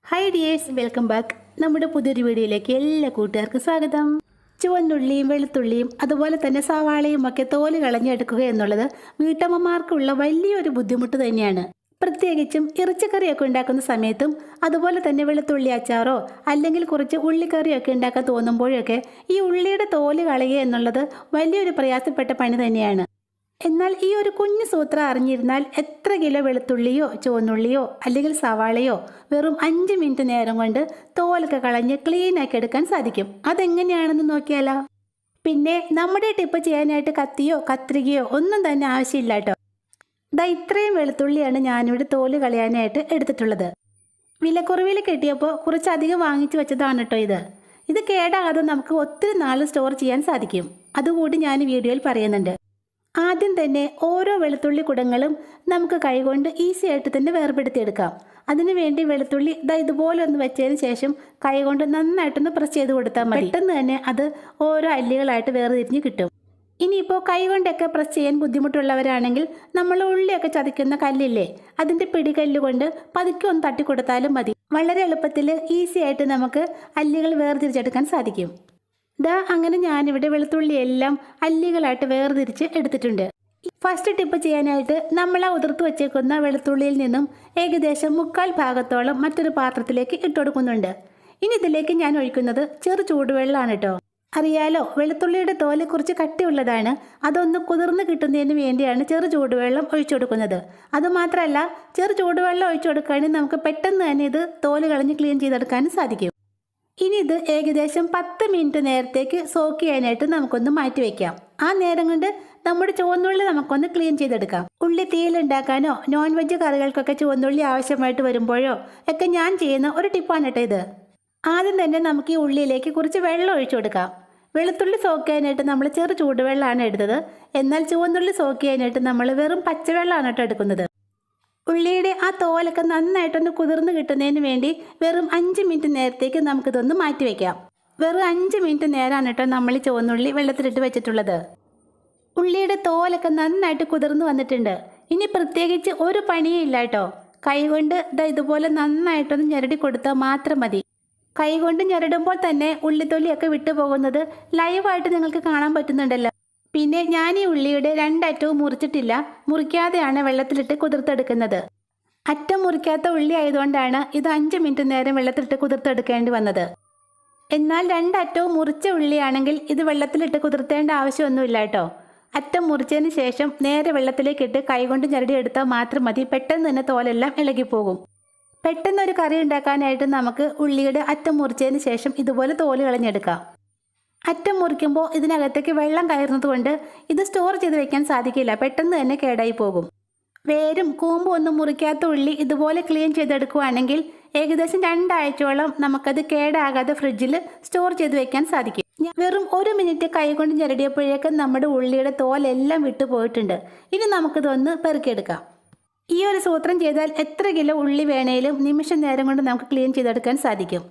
Hi dears, welcome back. നമ്മുടെ പുതിയൊരു വീഡിയോയിലേക്ക് എല്ലാ കൂട്ടുകാർക്കും സ്വാഗതം. ചുവന്നുള്ളിയും വെളുത്തുള്ളിയും അതുപോലെ തന്നെ സവാളയും ഒക്കെ തോല് കളഞ്ഞെടുക്കുക എന്നുള്ളത് വീട്ടമ്മമാർക്കുള്ള വലിയൊരു ബുദ്ധിമുട്ട് തന്നെയാണ്. പ്രത്യേകിച്ചും ഇറച്ചിക്കറിയൊക്കെ ഉണ്ടാക്കുന്ന സമയത്തും അതുപോലെ തന്നെ വെളുത്തുള്ളി അച്ചാറോ അല്ലെങ്കിൽ കുറച്ച് ഉള്ളിക്കറിയൊക്കെ ഉണ്ടാക്കാൻ തോന്നുമ്പോഴൊക്കെ ഈ ഉള്ളിയുടെ തോല് കളയുക എന്നുള്ളത് വലിയൊരു പ്രയാസപ്പെട്ട പണി തന്നെയാണ്. എന്നാൽ ഈ ഒരു കുഞ്ഞു സൂത്രം അറിഞ്ഞിരുന്നാൽ എത്ര കിലോ വെളുത്തുള്ളിയോ ചുവന്നുള്ളിയോ അല്ലെങ്കിൽ സവാളയോ വെറും 5 മിനിറ്റ് നേരം കൊണ്ട് തോലൊക്കെ കളഞ്ഞ് ക്ലീൻ ആക്കി എടുക്കാൻ സാധിക്കും. അതെങ്ങനെയാണെന്ന് നോക്കിയാലോ. പിന്നെ നമ്മുടെ ടിപ്പ് ചെയ്യാനായിട്ട് കത്തിയോ കത്രികയോ ഒന്നും തന്നെ ആവശ്യമില്ല കേട്ടോ. ഇത്രയും വെളുത്തുള്ളിയാണ് ഞാനിവിടെ തോല് കളയാനായിട്ട് എടുത്തിട്ടുള്ളത്. വിലക്കുറവിൽ കിട്ടിയപ്പോൾ കുറച്ചധികം വാങ്ങിച്ചു വെച്ചതാണ് കേട്ടോ ഇത്. ഇത് കേടാകാതെ നമുക്ക് ഒത്തിരി നാൾ സ്റ്റോർ ചെയ്യാൻ സാധിക്കും. അതുകൂടി ഞാൻ വീഡിയോയിൽ പറയുന്നുണ്ട്. ആദ്യം തന്നെ ഓരോ വെളുത്തുള്ളി കുടങ്ങളും നമുക്ക് കൈകൊണ്ട് ഈസി ആയിട്ട് തന്നെ വേർപെടുത്തിയെടുക്കാം. അതിനുവേണ്ടി വെളുത്തുള്ളി ഇതുപോലെ ഒന്ന് വെച്ചതിന് ശേഷം കൈകൊണ്ട് നന്നായിട്ടൊന്ന് പ്രസ് ചെയ്ത് കൊടുത്താൽ മതി. പെട്ടെന്ന് തന്നെ അത് ഓരോ അല്ലികളായിട്ട് വേർതിരിഞ്ഞ് കിട്ടും. ഇനിയിപ്പോൾ കൈകൊണ്ടൊക്കെ പ്രസ് ചെയ്യാൻ ബുദ്ധിമുട്ടുള്ളവരാണെങ്കിൽ നമ്മൾ ഉള്ളിയൊക്കെ ചതയ്ക്കുന്ന കല്ലില്ലേ, അതിൻ്റെ പിടികല്ല് കൊണ്ട് പതുക്കെ ഒന്ന് തട്ടിക്കൊടുത്താലും മതി. വളരെ എളുപ്പത്തിൽ ഈസി ആയിട്ട് നമുക്ക് അല്ലികൾ വേർതിരിച്ചെടുക്കാൻ സാധിക്കും. അങ്ങനെ ഞാനിവിടെ വെളുത്തുള്ളി എല്ലാം അല്ലികളായിട്ട് വേർതിരിച്ച് എടുത്തിട്ടുണ്ട്. ഫസ്റ്റ് ടിപ്പ് ചെയ്യാനായിട്ട് നമ്മൾ ആ ഉതിർത്ത് വെച്ചേക്കുന്ന വെളുത്തുള്ളിയിൽ നിന്നും ഏകദേശം 1/4 ഭാഗത്തോളം മറ്റൊരു പാത്രത്തിലേക്ക് ഇട്ടുകൊടുക്കുന്നുണ്ട്. ഇനി ഇതിലേക്ക് ഞാൻ ഒഴിക്കുന്നത് ചെറു ചൂടുവെള്ളമാണ് കേട്ടോ. അറിയാലോ, വെളുത്തുള്ളിയുടെ തോല് കുറച്ച് കട്ടിയുള്ളതാണ്. അതൊന്ന് കുതിർന്ന് കിട്ടുന്നതിന് വേണ്ടിയാണ് ചെറു ചൂടുവെള്ളം ഒഴിച്ചു കൊടുക്കുന്നത്. അതുമാത്രമല്ല, ചെറു ചൂടുവെള്ളം ഒഴിച്ചു കൊടുക്കുകയാണെങ്കിൽ നമുക്ക് പെട്ടെന്ന് തന്നെ ഇത് തോല് കളഞ്ഞ് ക്ലീൻ ചെയ്തെടുക്കാനും സാധിക്കും. ഇനി ഇത് ഏകദേശം 10 മിനിറ്റ് നേരത്തേക്ക് സോക്ക് ചെയ്യാനായിട്ട് നമുക്കൊന്ന് മാറ്റി വെക്കാം. ആ നേരം കൊണ്ട് നമ്മുടെ ചുവന്നുള്ളി നമുക്കൊന്ന് ക്ലീൻ ചെയ്തെടുക്കാം. ഉള്ളി തീയിലുണ്ടാക്കാനോ നോൺ വെജ് കറികൾക്കൊക്കെ ചുവന്നുള്ളി ആവശ്യമായിട്ട് വരുമ്പോഴോ ഒക്കെ ഞാൻ ചെയ്യുന്ന ഒരു ടിപ്പാണ് കേട്ടോ ഇത്. ആദ്യം തന്നെ നമുക്ക് ഈ ഉള്ളിയിലേക്ക് കുറച്ച് വെള്ളം ഒഴിച്ചു കൊടുക്കാം. വെളുത്തുള്ളി സോക്ക് ചെയ്യാനായിട്ട് നമ്മൾ ചെറു ചൂടുവെള്ളമാണ് എടുത്തത്. എന്നാൽ ചുവന്നുള്ളി സോക്ക് ചെയ്യാനായിട്ട് നമ്മൾ വെറും പച്ചവെള്ളമാണ് കേട്ടോ എടുക്കുന്നത്. ഉള്ളിയുടെ ആ തോലൊക്കെ നന്നായിട്ടൊന്ന് കുതിർന്ന് കിട്ടുന്നതിന് വേണ്ടി വെറും 5 മിനിറ്റ് നേരത്തേക്ക് നമുക്കിതൊന്ന് മാറ്റി വയ്ക്കാം. വെറും 5 മിനിറ്റ് നേരമാണ് കേട്ടോ നമ്മൾ ഈ ചുവന്നുള്ളി വെള്ളത്തിലിട്ട് വെച്ചിട്ടുള്ളത്. ഉള്ളിയുടെ തോലൊക്കെ നന്നായിട്ട് കുതിർന്ന് വന്നിട്ടുണ്ട്. ഇനി പ്രത്യേകിച്ച് ഒരു പണിയും ഇല്ല കേട്ടോ. കൈകൊണ്ട് ഇതുപോലെ നന്നായിട്ടൊന്ന് ഞെരടി കൊടുത്താൽ മാത്രം മതി. കൈകൊണ്ട് ഞെരടുമ്പോൾ തന്നെ ഉള്ളിത്തൊലിയൊക്കെ വിട്ടുപോകുന്നത് ലൈവായിട്ട് നിങ്ങൾക്ക് കാണാൻ പറ്റുന്നുണ്ടല്ലോ. പിന്നെ ഞാൻ ഈ ഉള്ളിയുടെ 2 അറ്റവും മുറിച്ചിട്ടില്ല, മുറിക്കാതെയാണ് വെള്ളത്തിലിട്ട് കുതിർത്തെടുക്കുന്നത്. അറ്റം മുറിക്കാത്ത ഉള്ളി ആയതുകൊണ്ടാണ് ഇത് 5 മിനിറ്റ് നേരം വെള്ളത്തിലിട്ട് കുതിർത്തെടുക്കേണ്ടി വന്നത്. എന്നാൽ 2 അറ്റവും മുറിച്ച ഉള്ളിയാണെങ്കിൽ ഇത് വെള്ളത്തിലിട്ട് കുതിർത്തേണ്ട ആവശ്യമൊന്നുമില്ല കേട്ടോ. അറ്റം മുറിച്ചതിന് ശേഷം നേരെ വെള്ളത്തിലേക്കിട്ട് കൈകൊണ്ട് ഞെരടി എടുത്താൽ മാത്രം മതി. പെട്ടെന്ന് തന്നെ തോലെല്ലാം ഇളകിപ്പോകും. പെട്ടെന്ന് ഒരു കറി ഉണ്ടാക്കാനായിട്ട് നമുക്ക് ഉള്ളിയുടെ അറ്റം മുറിച്ചതിന് ശേഷം ഇതുപോലെ തോല് കളഞ്ഞെടുക്കാം. അറ്റം മുറിക്കുമ്പോൾ ഇതിനകത്തേക്ക് വെള്ളം കയറുന്നത് കൊണ്ട് ഇത് സ്റ്റോർ ചെയ്ത് വെക്കാൻ സാധിക്കില്ല. പെട്ടെന്ന് തന്നെ കേടായി പോകും. വേരും കൂമ്പും ഒന്നും മുറിക്കാത്ത ഉള്ളി ഇതുപോലെ ക്ലീൻ ചെയ്തെടുക്കുകയാണെങ്കിൽ ഏകദേശം 2 ആഴ്ചയോളം നമുക്കത് കേടാകാതെ ഫ്രിഡ്ജിൽ സ്റ്റോർ ചെയ്ത് വെക്കാൻ സാധിക്കും. വെറും 1 മിനിറ്റ് കൈകൊണ്ട് ഞെരടിയപ്പോഴേക്കും നമ്മുടെ ഉള്ളിയുടെ തോലെല്ലാം വിട്ടുപോയിട്ടുണ്ട്. ഇനി നമുക്കിതൊന്ന് പെറുക്കിയെടുക്കാം. ഈ ഒരു സൂത്രം ചെയ്താൽ എത്ര കിലോ ഉള്ളി വേണേലും നിമിഷ നേരം കൊണ്ട് നമുക്ക് ക്ലീൻ ചെയ്തെടുക്കാൻ സാധിക്കും.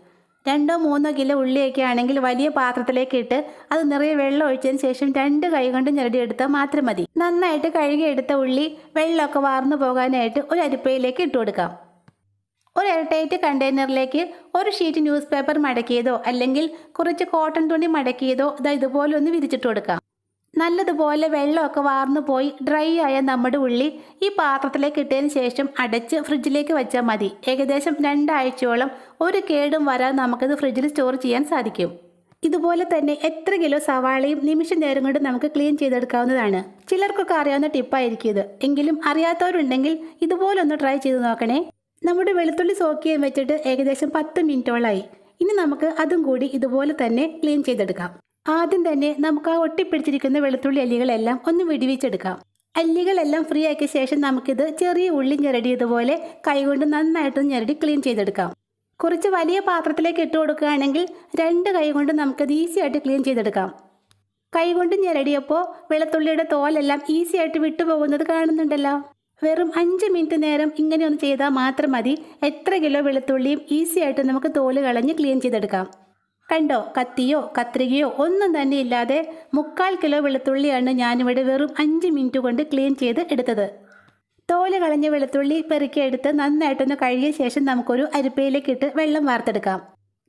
2-3 കിലോ ഉള്ളിയൊക്കെ ആണെങ്കിൽ വലിയ പാത്രത്തിലേക്ക് ഇട്ട് അത് നിറയെ വെള്ളം ഒഴിച്ചതിന് ശേഷം 2 കൈ കൊണ്ട് ഞെരടിയെടുത്താൽ മാത്രം മതി. നന്നായിട്ട് കഴുകിയെടുത്ത ഉള്ളി വെള്ളമൊക്കെ വാർന്നു പോകാനായിട്ട് ഒരു അരിപ്പയിലേക്ക് ഇട്ട് കൊടുക്കാം. ഒരു എയർടൈറ്റ് കണ്ടെയ്നറിലേക്ക് ഒരു ഷീറ്റ് ന്യൂസ് പേപ്പർ മടക്കിയതോ അല്ലെങ്കിൽ കുറച്ച് കോട്ടൺ തുണി മടക്കിയതോ ഇതുപോലെ ഒന്ന് വിരിച്ചിട്ട് കൊടുക്കാം. നല്ലതുപോലെ വെള്ളമൊക്കെ വാർന്നു പോയി ഡ്രൈ ആയ നമ്മുടെ ഉള്ളി ഈ പാത്രത്തിലേക്ക് ഇട്ടതിന് ശേഷം അടച്ച് ഫ്രിഡ്ജിലേക്ക് വെച്ചാൽ മതി. ഏകദേശം 2 ആഴ്ചയോളം ഒരു കേടും വരാതെ നമുക്കിത് ഫ്രിഡ്ജിൽ സ്റ്റോർ ചെയ്യാൻ സാധിക്കും. ഇതുപോലെ തന്നെ എത്ര കിലോ സവാളയും നിമിഷ നേരം കൊണ്ട് നമുക്ക് ക്ലീൻ ചെയ്തെടുക്കാവുന്നതാണ്. ചിലർക്കൊക്കെ അറിയാവുന്ന ടിപ്പായിരിക്കും ഇത്. എങ്കിലും അറിയാത്തവരുണ്ടെങ്കിൽ ഇതുപോലെ ഒന്ന് ട്രൈ ചെയ്ത് നോക്കണേ. നമ്മുടെ വെളുത്തുള്ളി സോക്ക് ചെയ്യാൻ വെച്ചിട്ട് ഏകദേശം 10 മിനിറ്റോളായി. ഇനി നമുക്ക് അതും കൂടി ഇതുപോലെ തന്നെ ക്ലീൻ ചെയ്തെടുക്കാം. ആദ്യം തന്നെ നമുക്ക് ആ ഒട്ടിപ്പിടിച്ചിരിക്കുന്ന വെളുത്തുള്ളി അല്ലികളെല്ലാം ഒന്ന് വെടിവെച്ചെടുക്കാം. അല്ലികളെല്ലാം ഫ്രീ ആക്കിയ ശേഷം നമുക്കിത് ചെറിയ ഉള്ളി ഞെരടിയതുപോലെ കൈകൊണ്ട് നന്നായിട്ട് ഞെരടി ക്ലീൻ ചെയ്തെടുക്കാം. കുറച്ച് വലിയ പാത്രത്തിലേക്ക് ഇട്ട് കൊടുക്കുകയാണെങ്കിൽ 2 കൈ കൊണ്ട് നമുക്കത് ഈസി ആയിട്ട് ക്ലീൻ ചെയ്തെടുക്കാം. കൈകൊണ്ട് ഞെരടിയപ്പോൾ വെളുത്തുള്ളിയുടെ തോലെല്ലാം ഈസി ആയിട്ട് വിട്ടുപോകുന്നത് കാണുന്നുണ്ടല്ലോ. വെറും 5 മിനിറ്റ് നേരം ഇങ്ങനെ ഒന്ന് ചെയ്താൽ മാത്രം മതി. എത്ര കിലോ വെളുത്തുള്ളിയും ഈസി ആയിട്ട് നമുക്ക് തോല് കളഞ്ഞ് ക്ലീൻ ചെയ്തെടുക്കാം. കണ്ടോ, കത്തിയോ കത്രികയോ ഒന്നും തന്നെ ഇല്ലാതെ 1/4 കിലോ വെളുത്തുള്ളിയാണ് ഞാനിവിടെ വെറും 5 മിനിറ്റ് കൊണ്ട് ക്ലീൻ ചെയ്ത് എടുത്തത്. തോല് കളഞ്ഞ വെളുത്തുള്ളി പെറുക്കിയെടുത്ത് നന്നായിട്ടൊന്ന് കഴുകിയ ശേഷം നമുക്കൊരു അരിപ്പയിലേക്ക് ഇട്ട് വെള്ളം വാർത്തെടുക്കാം.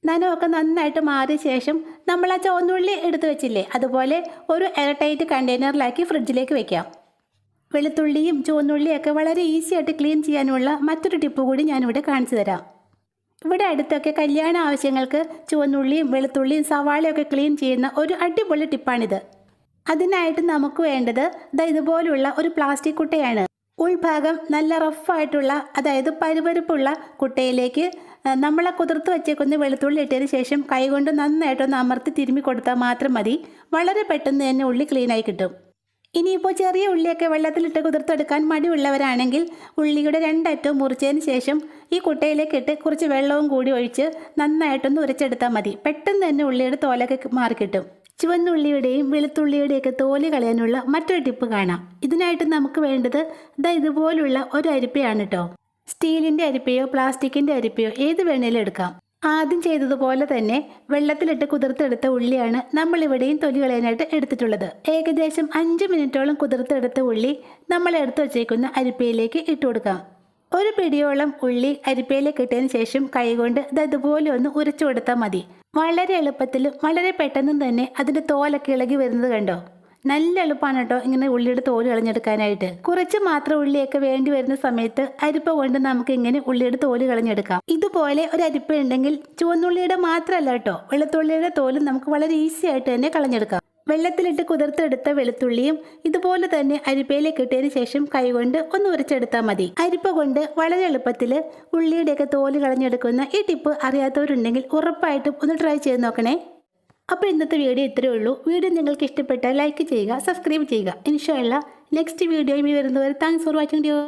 നനവൊക്കെ നന്നായിട്ട് മാറിയ ശേഷം നമ്മൾ ആ ചുവന്നുള്ളി എടുത്തു വെച്ചില്ലേ, അതുപോലെ ഒരു എയർ ടൈറ്റ് കണ്ടെയ്നറിലാക്കി ഫ്രിഡ്ജിലേക്ക് വെക്കാം. വെളുത്തുള്ളിയും ചുവന്നുള്ളിയൊക്കെ വളരെ ഈസി ആയിട്ട് ക്ലീൻ ചെയ്യാനുള്ള മറ്റൊരു ടിപ്പ് കൂടി ഞാനിവിടെ കാണിച്ചു തരാം. ഇവിടെ അടുത്തൊക്കെ കല്യാണ ആവശ്യങ്ങൾക്ക് ചുവന്നുള്ളിയും വെളുത്തുള്ളിയും സവാളയൊക്കെ ക്ലീൻ ചെയ്യുന്ന ഒരു അടിപൊളി ടിപ്പാണിത്. അതിനായിട്ട് നമുക്ക് വേണ്ടത് ഇതുപോലുള്ള ഒരു പ്ലാസ്റ്റിക് കുട്ടയാണ്. ഉൾഭാഗം നല്ല റഫായിട്ടുള്ള, അതായത് പരുപരുപ്പുള്ള കുട്ടയിലേക്ക് നമ്മളെ കുതിർത്ത് വെച്ചേക്കുന്ന വെളുത്തുള്ളി ഇട്ടതിന് ശേഷം കൈകൊണ്ട് നന്നായിട്ടൊന്ന് അമർത്തി തിരുമ്മി കൊടുത്താൽ മാത്രം മതി. വളരെ പെട്ടെന്ന് തന്നെ ഉള്ളി ക്ലീനായി കിട്ടും. ഇനിയിപ്പോൾ ചെറിയ ഉള്ളിയൊക്കെ വെള്ളത്തിലിട്ട് കുതിർത്തെടുക്കാൻ മടിയുള്ളവരാണെങ്കിൽ ഉള്ളിയുടെ രണ്ടറ്റവും മുറിച്ചതിന് ശേഷം ഈ കുട്ടയിലേക്ക് ഇട്ട് കുറച്ച് വെള്ളവും കൂടി ഒഴിച്ച് നന്നായിട്ടൊന്ന് ഉരച്ചെടുത്താൽ മതി. പെട്ടെന്ന് തന്നെ ഉള്ളിയുടെ തോലൊക്കെ മാറിക്കിട്ടും. ചുവന്നുള്ളിയുടെയും വെളുത്തുള്ളിയുടെയൊക്കെ തോല് കളയാനുള്ള മറ്റൊരു ടിപ്പ് കാണാം. ഇതിനായിട്ട് നമുക്ക് വേണ്ടത് ഇതുപോലുള്ള ഒരു അരിപ്പയാണ് കേട്ടോ. സ്റ്റീലിൻ്റെ അരിപ്പയോ പ്ലാസ്റ്റിക്കിൻ്റെ അരിപ്പയോ ഏത് വേണേലും എടുക്കാം. ആദ്യം ചെയ്തതുപോലെ തന്നെ വെള്ളത്തിലിട്ട് കുതിർത്തെടുത്ത ഉള്ളിയാണ് നമ്മളിവിടെയും തൊലി കളയാനായിട്ട് എടുത്തിട്ടുള്ളത്. ഏകദേശം 5 മിനിറ്റോളം കുതിർത്തെടുത്ത ഉള്ളി നമ്മൾ എടുത്തു വച്ചേക്കുന്ന അരിപ്പയിലേക്ക് ഇട്ട് കൊടുക്കാം. ഒരു പിടിയോളം ഉള്ളി അരിപ്പയിലേക്ക് ഇട്ടതിന് ശേഷം കൈകൊണ്ട് ഇതുപോലെ ഒന്ന് ഉരച്ചു കൊടുത്താൽ മതി. വളരെ എളുപ്പത്തിലും വളരെ പെട്ടെന്നും തന്നെ അതിൻ്റെ തോലൊക്കെ ഇളകി വരുന്നത് കണ്ടോ. നല്ല എളുപ്പമാണ് കേട്ടോ ഇങ്ങനെ ഉള്ളിയുടെ തോല് കളഞ്ഞെടുക്കാനായിട്ട്. കുറച്ച് മാത്രം ഉള്ളിയൊക്കെ വേണ്ടി വരുന്ന സമയത്ത് അരിപ്പ കൊണ്ട് നമുക്ക് ഇങ്ങനെ ഉള്ളിയുടെ തോല് കളഞ്ഞെടുക്കാം. ഇതുപോലെ ഒരു അരിപ്പ ഉണ്ടെങ്കിൽ ചുവന്നുള്ളിയുടെ മാത്രമല്ല കേട്ടോ, വെളുത്തുള്ളിയുടെ തോലും നമുക്ക് വളരെ ഈസി ആയിട്ട് തന്നെ കളഞ്ഞെടുക്കാം. വെള്ളത്തിലിട്ട് കുതിർത്തെടുത്ത വെളുത്തുള്ളിയും ഇതുപോലെ തന്നെ അരിപ്പയിലേക്ക് ഇട്ടതിന് ശേഷം കൈകൊണ്ട് ഒന്ന് ഉരച്ചെടുത്താൽ മതി. അരിപ്പ കൊണ്ട് വളരെ എളുപ്പത്തിൽ ഉള്ളിയുടെയൊക്കെ തോല് കളഞ്ഞെടുക്കുന്ന ഈ ടിപ്പ് അറിയാത്തവരുണ്ടെങ്കിൽ ഉറപ്പായിട്ടും ഒന്ന് ട്രൈ ചെയ്ത് നോക്കണേ. അപ്പോൾ ഇന്നത്തെ വീഡിയോ ഇത്രയേ ഉള്ളൂ. വീഡിയോ നിങ്ങൾക്ക് ഇഷ്ടപ്പെട്ടാൽ ലൈക്ക് ചെയ്യുക, സബ്സ്ക്രൈബ് ചെയ്യുക. ഇൻഷാ അല്ലാഹ് നെക്സ്റ്റ് വീഡിയോയുമായി വരുന്നവരെ താങ്ക്സ് ഫോർ വാച്ചിങ്.